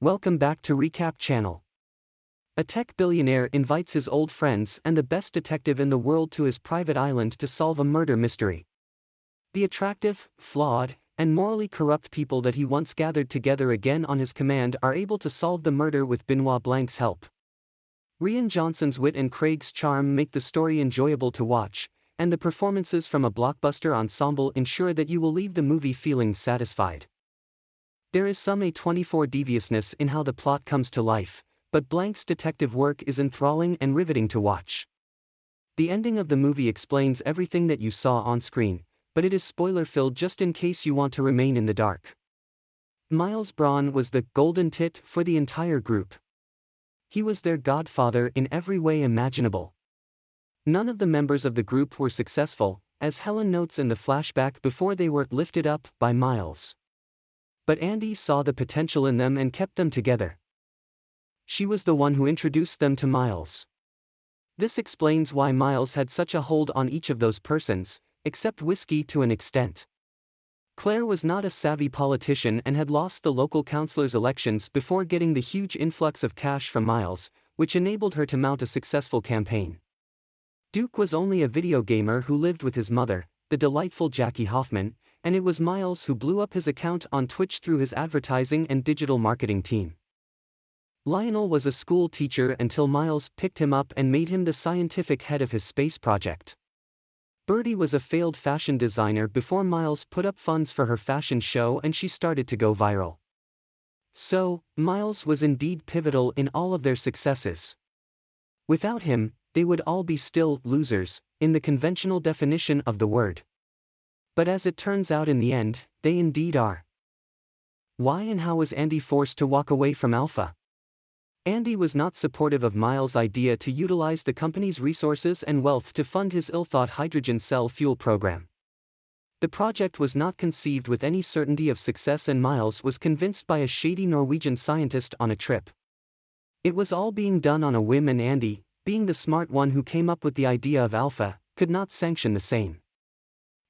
Welcome back to Recap Channel. A tech billionaire invites his old friends and the best detective in the world to his private island to solve a murder mystery. The attractive, flawed, and morally corrupt people that he once gathered together again on his command are able to solve the murder with Benoit Blanc's help. Rian Johnson's wit and Craig's charm make the story enjoyable to watch, and the performances from a blockbuster ensemble ensure that you will leave the movie feeling satisfied. There is some A24 deviousness in how the plot comes to life, but Blanc's detective work is enthralling and riveting to watch. The ending of the movie explains everything that you saw on screen, but it is spoiler-filled just in case you want to remain in the dark. Miles Braun was the golden tit for the entire group. He was their godfather in every way imaginable. None of the members of the group were successful, as Helen notes in the flashback before they were lifted up by Miles. But Andy saw the potential in them and kept them together. She was the one who introduced them to Miles. This explains why Miles had such a hold on each of those persons, except Whiskey to an extent. Claire was not a savvy politician and had lost the local councilors' elections before getting the huge influx of cash from Miles, which enabled her to mount a successful campaign. Duke was only a video gamer who lived with his mother, the delightful Jackie Hoffman, and it was Miles who blew up his account on Twitch through his advertising and digital marketing team. Lionel was a school teacher until Miles picked him up and made him the scientific head of his space project. Birdie was a failed fashion designer before Miles put up funds for her fashion show and she started to go viral. So, Miles was indeed pivotal in all of their successes. Without him, they would all be still losers, in the conventional definition of the word. But as it turns out in the end, they indeed are. Why and how was Andy forced to walk away from Alpha? Andy was not supportive of Miles' idea to utilize the company's resources and wealth to fund his ill-thought hydrogen cell fuel program. The project was not conceived with any certainty of success and Miles was convinced by a shady Norwegian scientist on a trip. It was all being done on a whim and Andy, being the smart one who came up with the idea of Alpha, could not sanction the same.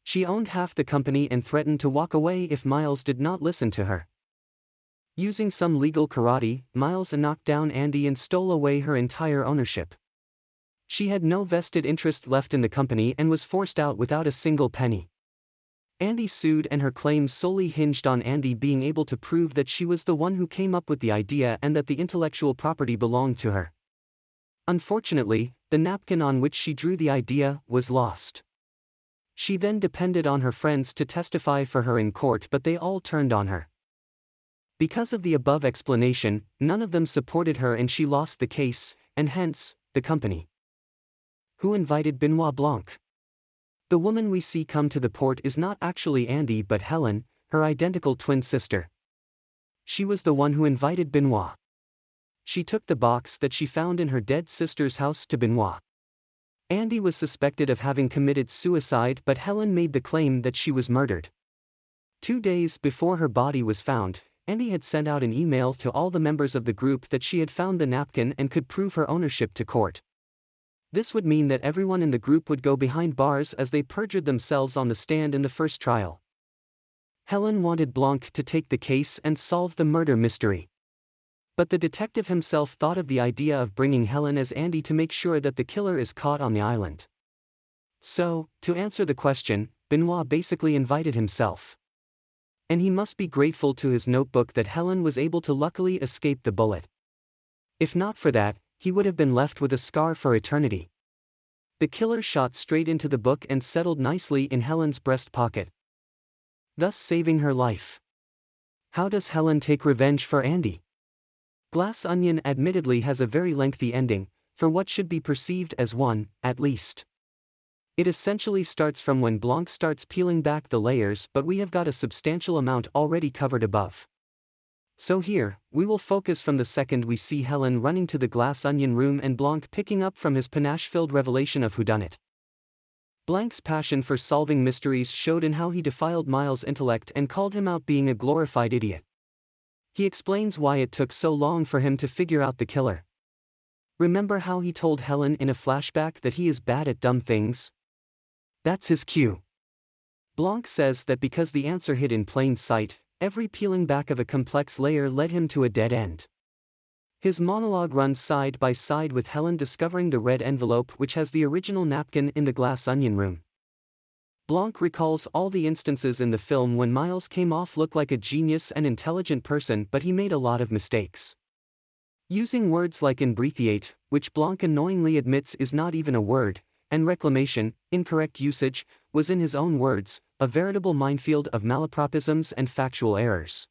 She owned half the company and threatened to walk away if Miles did not listen to her. Using some legal karate, Miles knocked down Andy and stole away her entire ownership. She had no vested interest left in the company and was forced out without a single penny. Andy sued and her claims solely hinged on Andy being able to prove that she was the one who came up with the idea and that the intellectual property belonged to her. Unfortunately, the napkin on which she drew the idea was lost. She then depended on her friends to testify for her in court, but they all turned on her. Because of the above explanation, none of them supported her and she lost the case, and hence, the company. Who invited Benoit Blanc? The woman we see come to the port is not actually Andy but Helen, her identical twin sister. She was the one who invited Benoit. She took the box that she found in her dead sister's house to Benoit. Andy was suspected of having committed suicide but Helen made the claim that she was murdered. 2 days before her body was found, Andy had sent out an email to all the members of the group that she had found the napkin and could prove her ownership to court. This would mean that everyone in the group would go behind bars as they perjured themselves on the stand in the first trial. Helen wanted Blanc to take the case and solve the murder mystery. But the detective himself thought of the idea of bringing Helen as Andy to make sure that the killer is caught on the island. So, to answer the question, Benoit basically invited himself. And he must be grateful to his notebook that Helen was able to luckily escape the bullet. If not for that, he would have been left with a scar for eternity. The killer shot straight into the book and settled nicely in Helen's breast pocket, thus saving her life. How does Helen take revenge for Andy? Glass Onion admittedly has a very lengthy ending, for what should be perceived as one, at least. It essentially starts from when Blanc starts peeling back the layers, but we have got a substantial amount already covered above. So here, we will focus from the second we see Helen running to the Glass Onion room and Blanc picking up from his panache-filled revelation of whodunit. Blanc's passion for solving mysteries showed in how he defiled Miles' intellect and called him out being a glorified idiot. He explains why it took so long for him to figure out the killer. Remember how he told Helen in a flashback that he is bad at dumb things? That's his cue. Blanc says that because the answer hid in plain sight, every peeling back of a complex layer led him to a dead end. His monologue runs side by side with Helen discovering the red envelope which has the original napkin in the glass onion room. Blanc recalls all the instances in the film when Miles came off look like a genius and intelligent person, but he made a lot of mistakes. Using words like imbreathiate, which Blanc annoyingly admits is not even a word, and reclamation, incorrect usage, was in his own words, a veritable minefield of malapropisms and factual errors.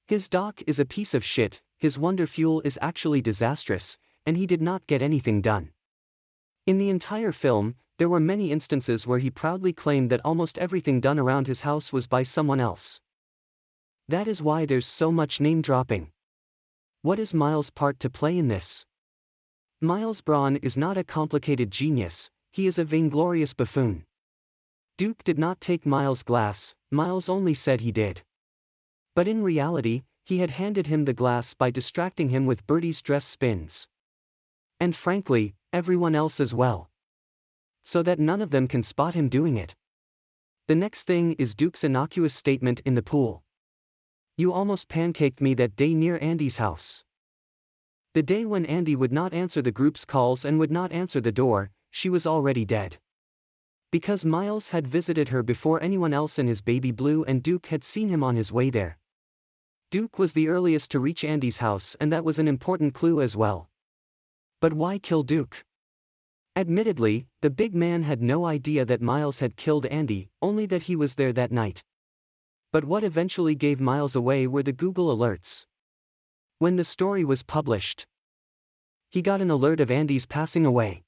His doc is a piece of shit, his wonder fuel is actually disastrous, and he did not get anything done. In the entire film, there were many instances where he proudly claimed that almost everything done around his house was by someone else. That is why there's so much name-dropping. What is Miles' part to play in this? Miles Braun is not a complicated genius, he is a vainglorious buffoon. Duke did not take Miles' glass, Miles only said he did. But in reality, he had handed him the glass by distracting him with Bertie's dress spins. And frankly, everyone else as well. So that none of them can spot him doing it. The next thing is Duke's innocuous statement in the pool. You almost pancaked me that day near Andy's house. The day when Andy would not answer the group's calls and would not answer the door, she was already dead. Because Miles had visited her before anyone else in his baby blue and Duke had seen him on his way there. Duke was the earliest to reach Andy's house and that was an important clue as well. But why kill Duke? Admittedly, the big man had no idea that Miles had killed Andy, only that he was there that night. But what eventually gave Miles away were the Google alerts. When the story was published, he got an alert of Andy's passing away.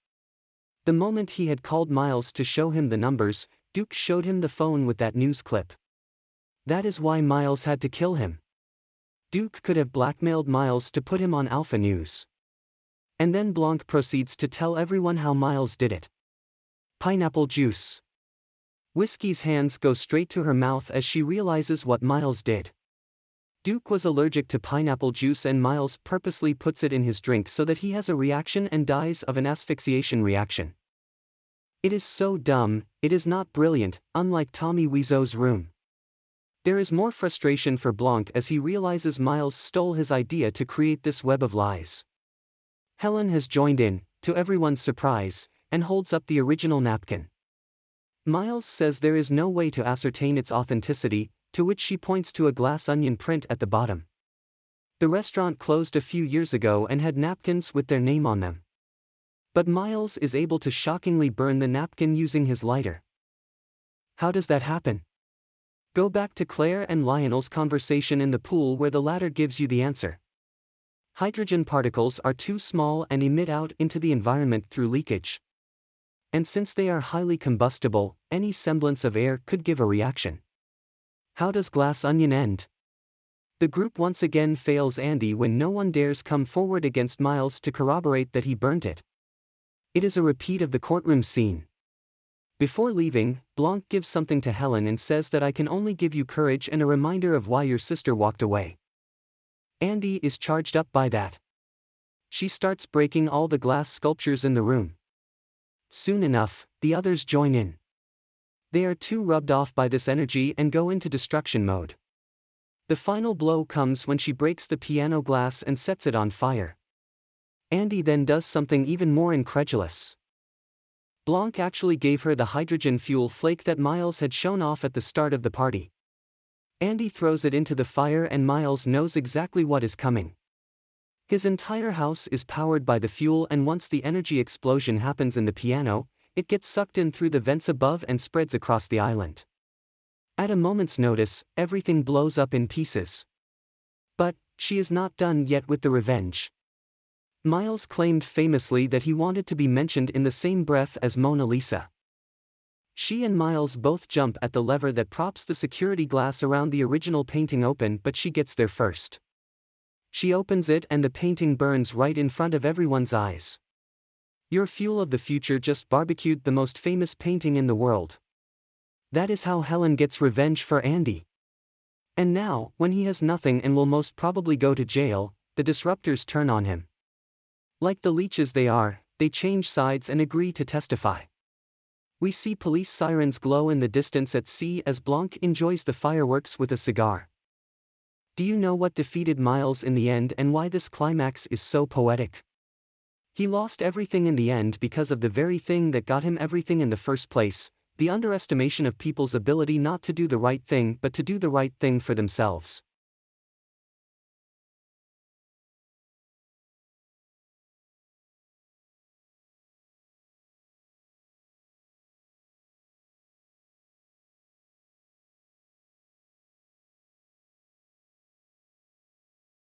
The moment he had called Miles to show him the numbers, Duke showed him the phone with that news clip. That is why Miles had to kill him. Duke could have blackmailed Miles to put him on Alpha News. And then Blanc proceeds to tell everyone how Miles did it. Pineapple juice. Whiskey's hands go straight to her mouth as she realizes what Miles did. Duke was allergic to pineapple juice and Miles purposely puts it in his drink so that he has a reaction and dies of an asphyxiation reaction. It is so dumb, it is not brilliant, unlike Tommy Wiseau's room. There is more frustration for Blanc as he realizes Miles stole his idea to create this web of lies. Helen has joined in, to everyone's surprise, and holds up the original napkin. Miles says there is no way to ascertain its authenticity, to which she points to a glass onion print at the bottom. The restaurant closed a few years ago and had napkins with their name on them. But Miles is able to shockingly burn the napkin using his lighter. How does that happen? Go back to Claire and Lionel's conversation in the pool where the latter gives you the answer. Hydrogen particles are too small and emit out into the environment through leakage. And since they are highly combustible, any semblance of air could give a reaction. How does glass onion end? The group once again fails Andy when no one dares come forward against Miles to corroborate that he burnt it. It is a repeat of the courtroom scene. Before leaving, Blanc gives something to Helen and says that I can only give you courage and a reminder of why your sister walked away. Andy is charged up by that. She starts breaking all the glass sculptures in the room. Soon enough, the others join in. They are too rubbed off by this energy and go into destruction mode. The final blow comes when she breaks the piano glass and sets it on fire. Andy then does something even more incredulous. Blanc actually gave her the hydrogen fuel flake that Miles had shown off at the start of the party. Andy throws it into the fire and Miles knows exactly what is coming. His entire house is powered by the fuel and once the energy explosion happens in the piano, it gets sucked in through the vents above and spreads across the island. At a moment's notice, everything blows up in pieces. But she is not done yet with the revenge. Miles claimed famously that he wanted to be mentioned in the same breath as Mona Lisa. She and Miles both jump at the lever that props the security glass around the original painting open, but she gets there first. She opens it and the painting burns right in front of everyone's eyes. Your fuel of the future just barbecued the most famous painting in the world. That is how Helen gets revenge for Andy. And now, when he has nothing and will most probably go to jail, the disruptors turn on him. Like the leeches they are, they change sides and agree to testify. We see police sirens glow in the distance at sea as Blanc enjoys the fireworks with a cigar. Do you know what defeated Miles in the end and why this climax is so poetic? He lost everything in the end because of the very thing that got him everything in the first place, the underestimation of people's ability not to do the right thing but to do the right thing for themselves.